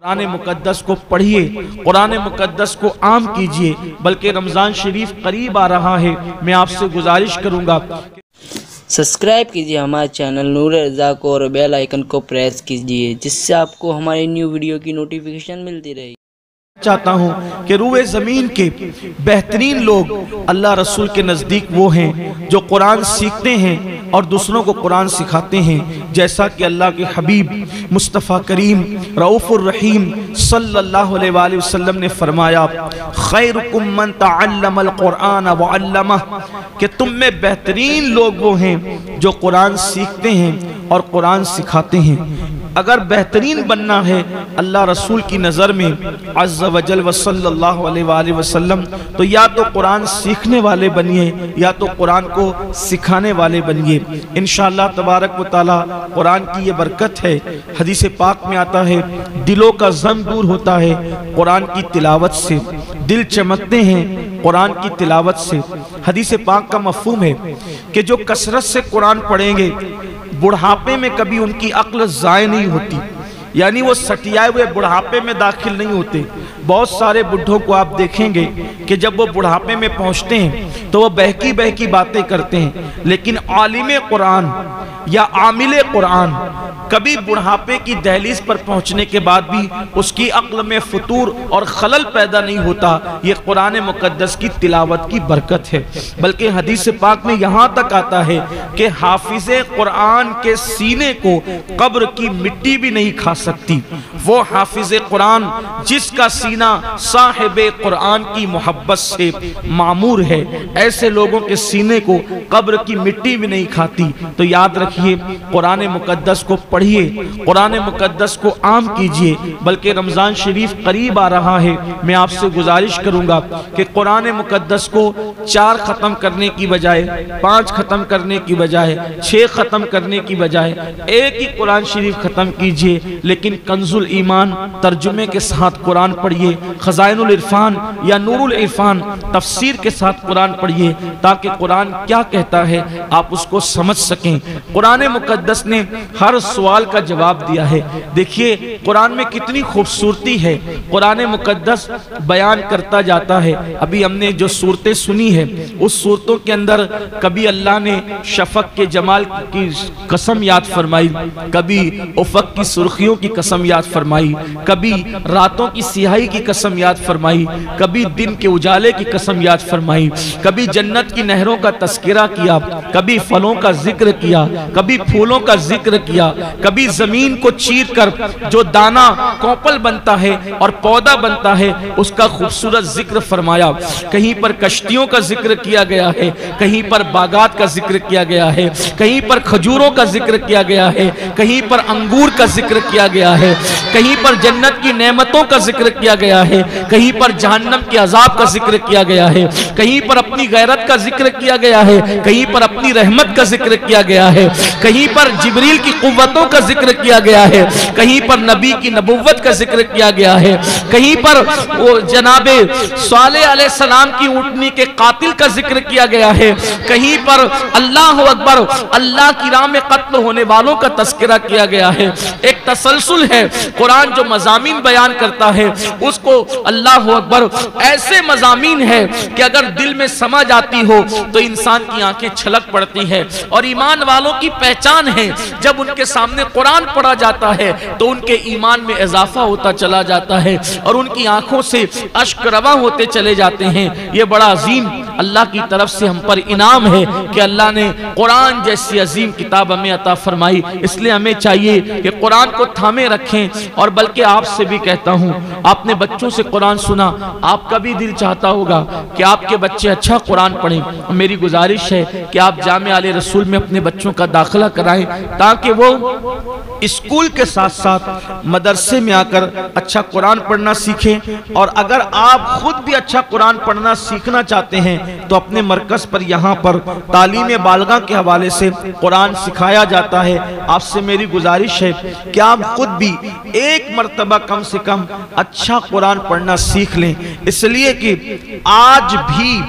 कुरान मुकद्दस को पढ़िए, कुरान मुकद्दस को आम कीजिए। बल्कि रमज़ान शरीफ करीब आ रहा है, मैं आपसे गुजारिश करूंगा सब्सक्राइब कीजिए हमारे चैनल नूर रज़ा को और बेल आइकन को प्रेस कीजिए, जिससे आपको हमारी न्यू वीडियो की नोटिफिकेशन मिलती रहे। चाहता हूँ कि रूए ज़मीन के बेहतरीन लोग अल्लाह रसूल के नज़दीक वो हैं जो कुरान सीखते हैं और दूसरों को कुरान सिखाते हैं। जैसा कि अल्लाह के हबीब मुस्तफ़ा करीम रऊफ़ुर रहीम सल्लल्लाहु अलैहि वसल्लम ने फरमाया, खैरुकुम मन तअल्लमल कुरान व अल्लमह, कि तुम में बेहतरीन लोग वो हैं जो कुरान सीखते हैं और कुरान सिखाते हैं। अगर बेहतरीन बनना है अल्लाह रसूल की नज़र में अज़्ज़ वजल व सल्लल्लाहु अलैहि वसल्लम, तो या तो कुरान सीखने वाले बनिए या तो कुरान को सिखाने वाले बनिए। इंशाअल्लाह तबारक व तआला कुरान की ये बरकत है। हदीस पाक में आता है, दिलों का ज़म दूर होता है कुरान की तिलावत से, दिल चमकते हैं कुरान की तिलावत से। हदीस पाक का मफ़हूम है कि जो कसरत से कुरान पढ़ेंगे बुढ़ापे में कभी उनकी अक्ल ज़ाय नहीं होती, यानी वो सटियाए हुए बुढ़ापे में दाखिल नहीं होते। बहुत सारे बुढ़ों को आप देखेंगे कि जब वो बुढ़ापे में पहुंचते हैं तो वो बहकी बहकी बातें करते हैं, लेकिन आलिम कुरान या आमिल कुरान कभी बुढ़ापे की दहलीज पर पहुंचने के बाद भी उसकी अक्ल में फतूर और खलल पैदा नहीं होता। ये कुरान मुकद्दस की तिलावत की बरकत है। बल्कि हदीस पाक में यहाँ तक आता है कि हाफिज़े कुरान के सीने को कब्र की मिट्टी भी नहीं खा सकती। वो हाफिज़े कुरान जिसका सीना साहिबे कुरान की मोहब्बत से मामूर है, ऐसे लोगों के सीने को कब्र की मिट्टी भी नहीं खाती। तो याद रखिए, कुरान मुकद्दस को पढ़िए, कुरान मुकद्दस को आम कीजिए। बल्कि रमज़ान शरीफ करीब आ रहा है, मैं आपसे गुजारिश करूंगा कि कुरान मुकद्दस को 4 ख़त्म करने की बजाय, 5 ख़त्म करने की बजाय, 6 ख़त्म करने की बजाय एक ही कुरान शरीफ ख़त्म कीजिए। लेकिन कंजुल ईमान तर्जुमे के साथ कुरान पढ़िए, खज़ाइनुल इरफान या नूरुल इरफान तफसीर के साथ कुरान पढ़िए, ताकि कुरान क्या कहता है आप उसको समझ सकें। कुरान मुकद्दस ने हर सवाल का जवाब दिया है। देखिए कुरान में कितनी खूबसूरती है, कुरान मुकद्दस बयान करता जाता है। अभी हमने जो सूरतें सुनी है, उस सूरतों के अंदर कभी अल्लाह ने शफक के जमाल की कसम याद फरमाई, कभी उफक की सुर्खियों की कसम याद फरमाई, कभी रातों की सियाही की कसम याद फरमाई, कभी दिन के उजाले की कसम याद फरमाई, कभी जन्नत की नहरों का तस्करा किया, कभी फलों का जिक्र किया, कभी फूलों का जिक्र किया, कभी जमीन को चीर कर जो दाना कोपल बनता है और पौधा बनता है उसका खूबसूरत जिक्र फरमाया। कहीं पर कश्तियों का जिक्र किया गया है, कहीं पर बागात का जिक्र किया गया है, कहीं पर खजूरों का जिक्र किया गया है, कहीं पर अंगूर का जिक्र किया गया है, कहीं पर जन्नत की नेमतों का जिक्र किया गया है, कहीं पर जहन्नम के अजाब का जिक्र किया गया है, कहीं पर अपनी गैरत का जिक्र किया गया है, कहीं पर अपनी रहमत का जिक्र किया गया है, कहीं पर जिब्रील की कुव्वतों का जिक्र किया गया है, कहीं पर नबी की नबुव्वत का जिक्र किया गया है, कहीं पर वो जनाबे सालेह अलैहिस्सलाम की ऊँटनी के कातिल का जिक्र किया गया है, कहीं पर अल्लाह अकबर अल्लाह की राह में कत्ल होने वालों का तस्करा किया गया है। एक तसलसल है कुरान जो मज़ामीन बयान करता है, उसको अल्लाह अकबर ऐसे मज़ामीन है कि अगर दिल में समझ आती हो तो इंसान की आंखें छलक पड़ती है। और ईमान वालों की पहचान है, जब उनके सामने कुरान पढ़ा जाता है तो उनके ईमान में इजाफा होता चला जाता है और उनकी आंखों से अश्क रवा होते चले जाते हैं। ये बड़ा अजीम अल्लाह की तरफ से हम पर इनाम है कि अल्लाह ने कुरान जैसी अजीम किताब हमें अता फरमाई। इसलिए हमें चाहिए कि कुरान को थामे रखें। और बल्कि आपसे भी कहता हूँ, आपने बच्चों से कुरान सुना, आपका भी दिल चाहता होगा कि आपके बच्चे अच्छा कुरान पढ़ें। मेरी गुजारिश है कि आप जामे आले रसूल में अपने बच्चों का दाखिला कराएं, ताकि वो स्कूल के साथ साथ मदरसे में आकर अच्छा कुरान पढ़ना सीखें। और अगर आप खुद भी अच्छा कुरान पढ़ना सीखना चाहते हैं तो अपने मरकज पर यहाँ पर तालीम बालगा के हवाले से कुरान सिखाया जाता है। आपसे मेरी गुजारिश है कि आप खुद भी एक मर्तबा कम से कम अच्छा कुरान पढ़ना सीख लें, इसलिए कि आज भी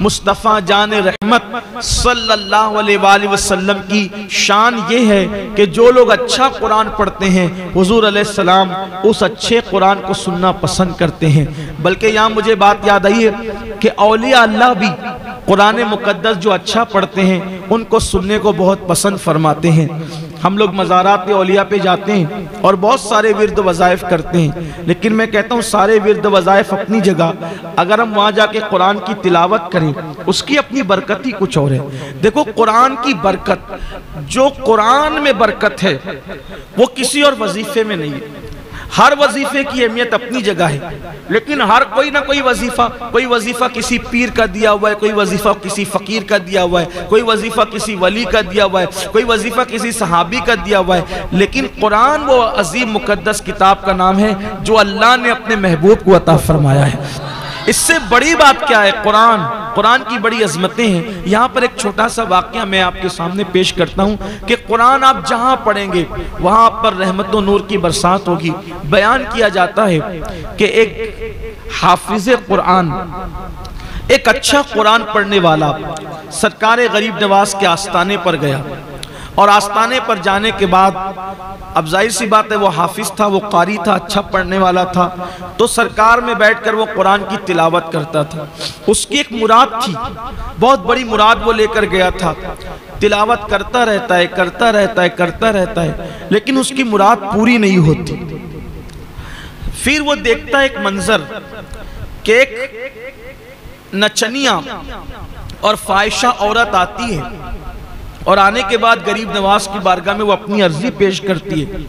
मुस्तफ़ा जान रहमत सल्लल्लाहु अलैहि वसल्लम की शान ये है कि जो लोग अच्छा कुरान पढ़ते हैं हुजूर अलैहिस्सलाम उस अच्छे कुरान को सुनना पसंद करते हैं। बल्कि यहाँ मुझे बात याद आई है कि औलिया अल्लाह भी कुरान मुकद्दस जो अच्छा पढ़ते हैं उनको सुनने को बहुत पसंद फरमाते हैं। हम लोग मज़ारात औलिया पे जाते हैं और बहुत सारे विर्द वज़ाइफ करते हैं, लेकिन मैं कहता हूँ सारे विर्द वज़ाइफ अपनी जगह, अगर हम वहाँ जाके कुरान की तिलावत करें उसकी अपनी बरकत ही कुछ और है। देखो कुरान की बरकत, जो कुरान में बरकत है वो किसी और वजीफे में नहीं है। हर वजीफे की अहमियत अपनी जगह है, लेकिन हर कोई ना कोई वजीफा किसी पीर का दिया हुआ है, कोई वजीफा किसी फकीर का दिया हुआ है, कोई वजीफा किसी वली का दिया हुआ है, कोई वजीफा किसी सहाबी का दिया हुआ है। लेकिन कुरान वो अजीम मुकद्दस किताब का नाम है जो अल्लाह ने अपने महबूब को अता फरमाया है। इससे बड़ी बात क्या है? कुरान की बड़ी अजमतें हैं। यहाँ पर एक छोटा सा वाक़या मैं आपके सामने पेश करता हूँ कि कुरान आप जहाँ पढ़ेंगे वहाँ पर रहमत व नूर की बरसात होगी। बयान किया जाता है कि एक हाफिज कुरान, एक अच्छा कुरान पढ़ने वाला सरकार गरीब नवाज के आस्ताने पर गया, और आस्ताने पर जाने के बाद अब जाहिर सी बात है वो हाफिज था, वो कारी था, अच्छा पढ़ने वाला था, तो सरकार में बैठकर वो कुरान की तिलावत करता था। उसकी एक मुराद थी, बहुत बड़ी मुराद वो लेकर गया था। तिलावत करता रहता है लेकिन उसकी मुराद पूरी नहीं होती। फिर वो देखता है एक मंजर कि एक नचनिया और फाहिशा औरत आती है, और आने के बाद गरीब नवाज की बारगाह में वो अपनी अर्जी पेश करती है,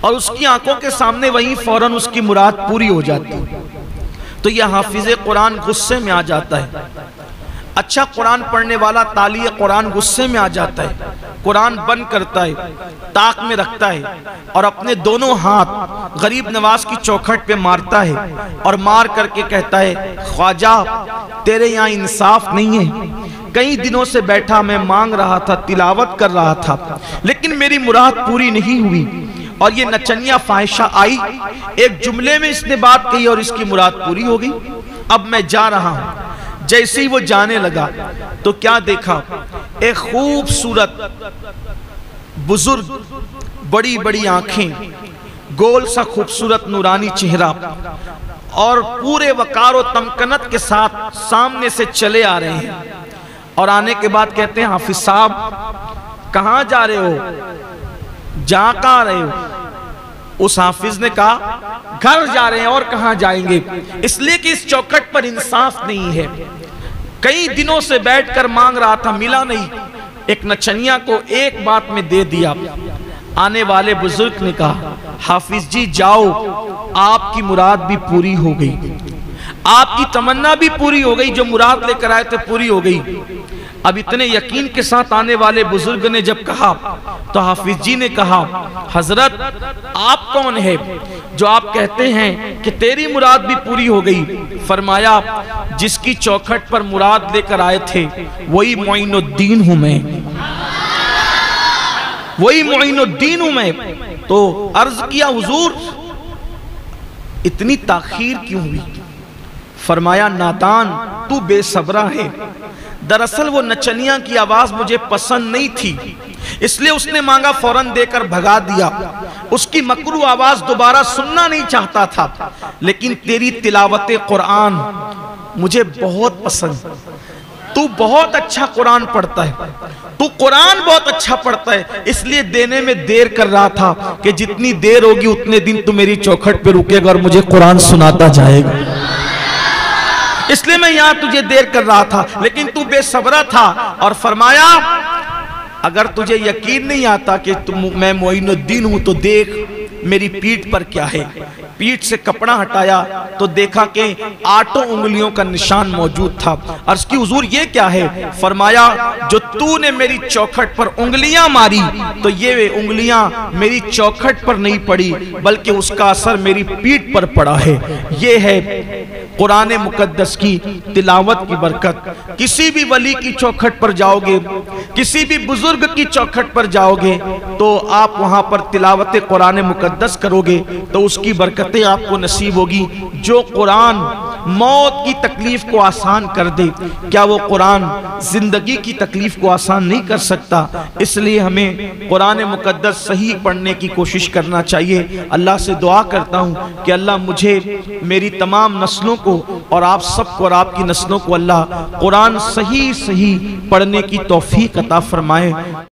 और उसकी आंखों के सामने वहीं फौरन उसकी मुराद पूरी हो जाती है। तो यह हाफिज कुरान गुस्से में आ जाता है। अच्छा कुरान पढ़ने वाला ताली कुरान गुस्से में आ जाता है, कुरान बंद करता है, ताक में रखता है और अपने दोनों हाथ गरीब नवाज की चौखट पे मारता है, और मार करके कहता है, ख्वाजा तेरे यहाँ इंसाफ नहीं है। कई दिनों से बैठा मैं मांग रहा था, तिलावत कर रहा था, लेकिन मेरी मुराद पूरी नहीं हुई, और ये नचनिया फाहिशा आई, एक जुमले में इसने बात कही और इसकी मुराद पूरी हो गई। अब मैं जा रहा हूं। जैसे ही वो जाने लगा तो क्या देखा, एक खूबसूरत बुजुर्ग, बड़ी बड़ी आंखें, गोल सा खूबसूरत नूरानी चेहरा, और पूरे वकार और तमकनत के साथ सामने से चले आ रहे हैं। और आने के बाद कहते हैं, हाफिज साहब कहाँ जा रहे हो, जा कहाँ रहे हो? उस हाफिज ने कहा, घर जा रहे हैं। और कहाँ जाएंगे? इसलिए कि इस चौखट पर इंसाफ नहीं है। कई दिनों से बैठकर मांग रहा था, मिला नहीं। एक नचनिया को एक बात में दे दिया। आने वाले बुजुर्ग ने कहा, हाफिज जी जाओ, आपकी मुराद भी पूरी हो गई, आपकी तमन्ना भी पूरी हो गई, जो मुराद लेकर आए थे पूरी हो गई। अब इतने यकीन के साथ आने वाले बुजुर्ग ने जब कहा तो हाफिज जी ने कहा, हजरत आप कौन है जो आप कहते हैं कि तेरी मुराद भी पूरी हो गई? फरमाया, जिसकी चौखट पर मुराद लेकर आए थे वही मोइनुद्दीन हूं मैं, वही मोइनुद्दीन हूं मैं। तो अर्ज किया, हुजूर इतनी ताखीर क्यों हुई? फरमाया, नादान तू बेसब्रा है। दरअसल वो नचनिया की आवाज मुझे पसंद नहीं थी, इसलिए उसने मांगा, फौरन देकर भगा दिया। उसकी मकरू आवाज दोबारा सुनना नहीं चाहता था, लेकिन तेरी तिलावत कुरान मुझे बहुत पसंद, तू बहुत अच्छा कुरान पढ़ता है, तू कुरान बहुत अच्छा पढ़ता है, इसलिए देने में देर कर रहा था कि जितनी देर होगी उतने दिन तू मेरी चौखट पे रुकेगा और मुझे कुरान सुनाता जाएगा, इसलिए मैं यहां तुझे देर कर रहा था, लेकिन तू बेसब्रा था। और फरमाया, अगर तुझे यकीन नहीं आता कि मैं मोइनुद्दीन हूं तो देख मेरी पीठ पर क्या है। पीठ से कपड़ा हटाया तो देखा कि 8 उंगलियों का निशान मौजूद था। अर्ज की, हुजूर ये क्या है? फरमाया, जो तूने मेरी चौखट पर उंगलियां मारी तो ये उंगलियां मेरी चौखट पर नहीं पड़ी, बल्कि उसका असर मेरी पीठ पर पड़ा है। ये है कुरान मुकद्दस की तिलावत की बरकत। किसी भी वली की चौखट पर जाओगे, किसी भी बुजुर्ग की चौखट पर जाओगे, तो आप वहां पर तिलावत कुरान मुकद्दस करोगे तो उसकी बरकतें आपको नसीब होगी। जो कुरान मौत की तकलीफ को आसान कर दे, क्या वो कुरान जिंदगी की तकलीफ को आसान नहीं कर सकता? इसलिए हमें कुरान मुकद्दस सही पढ़ने की कोशिश करना चाहिए। अल्लाह से दुआ करता हूँ कि अल्लाह मुझे, मेरी तमाम नस्लों को और आप सबको और आपकी नस्लों को अल्लाह कुरान सही सही पढ़ने की तौफीक अता फरमाए।